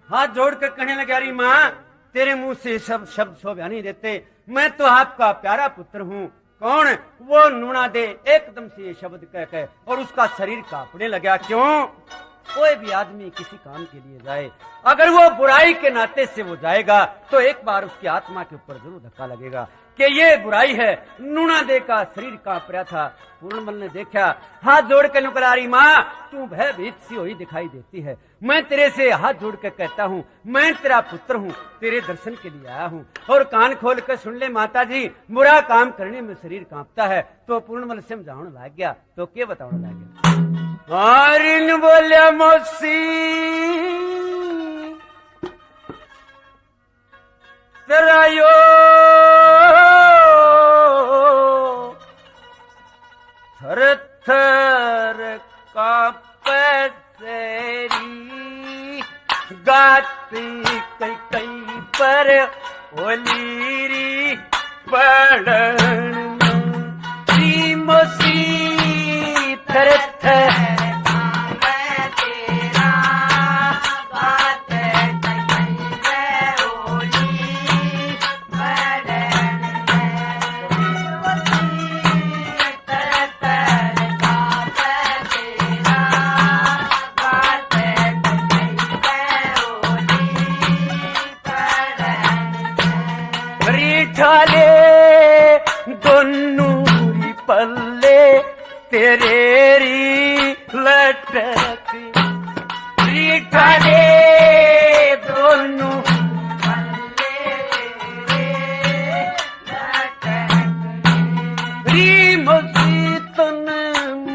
हाथ जोड़ कर कहने लगे, अरे माँ तेरे मुंह से सब शब्द शोभा नहीं देते, मैं तो आपका प्यारा पुत्र हूँ। कौन? वो नूना दे एकदम से ये शब्द कह के और उसका शरीर कांपने लगा। क्यों? कोई भी आदमी किसी काम के लिए जाए, अगर वो बुराई के नाते से वो जाएगा तो एक बार उसकी आत्मा के ऊपर जरूर धक्का लगेगा कि ये बुराई है। नूना दे का शरीर कांप रहा था। पूर्णमल ने देखा, हाथ जोड़ के नुकरा, रही माँ तू भयभीत सी हुई दिखाई देती है, मैं तेरे से हाथ जोड़ के कहता हूँ, मैं तेरा पुत्र हूँ, तेरे दर्शन के लिए आया हूँ। और कान खोल कर सुन ले माता जी, बुरा काम करने में शरीर कांपता है। तो पूर्णमल समझाने लग गया। तो क्या बताने लग गया? आरिन बोलिया, मौसी तेरा यो थर थर कांपे तेरी गाती कई कई पर ओलीरी पड़न सी मोसी थर थर दोनूरी पल्ले तेरे री लटक रिठाले दोनों पल्ले तेरे लटक री मसीतन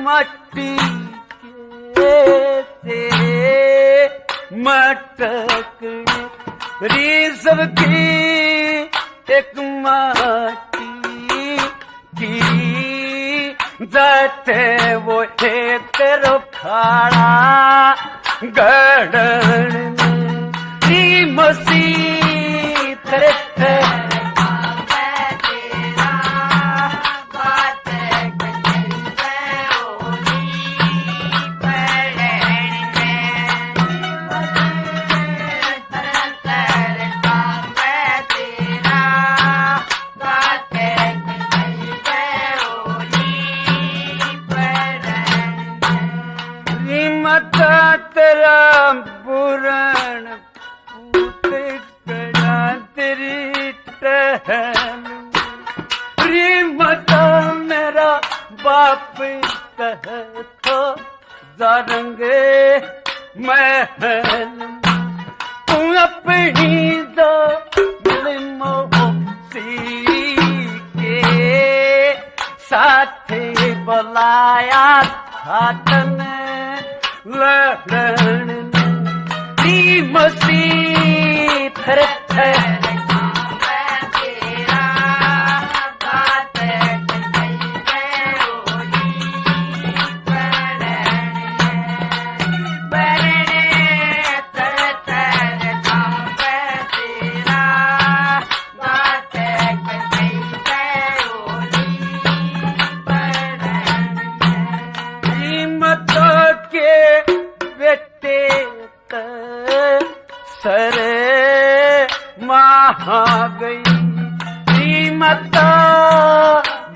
मट्टी के तेरे मटक री सबकी एक माटी की जाते वो एक तेरो खाड़ा गड़न री मसी तेरे तेरा बुरण पूत कड़ा तेरी टहल री मता मेरा बाप कहतो जारंगे महल तू अपनी दो मोसी के साथ बुलाया था तने लड़न री मसी थर थर सरे महा गई कीमत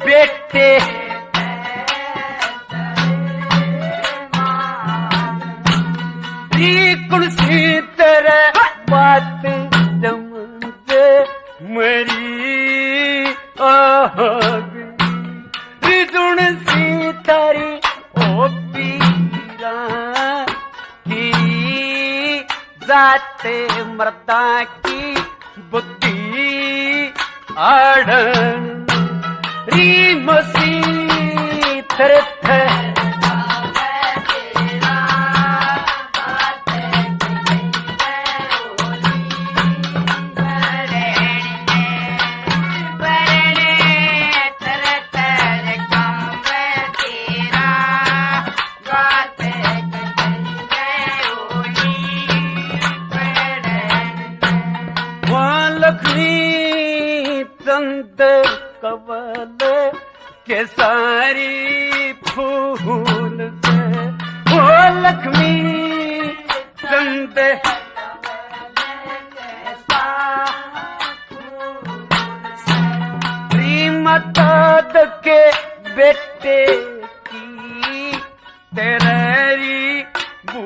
बेटे कुर्सी तेरे बात जमजे मरी गई जुण सी तारी ओ पीरा की जाते मर्दा की बुद्धि आड़न री मसी थर थर कवल के सारी फूल से ओ लक्ष्मी चंद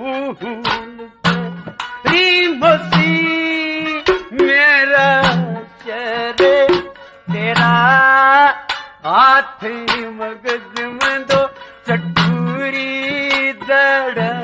फूल री मोसी मेरा चेहरे तेरा हाथ मगज में दो चटूरी दड़ा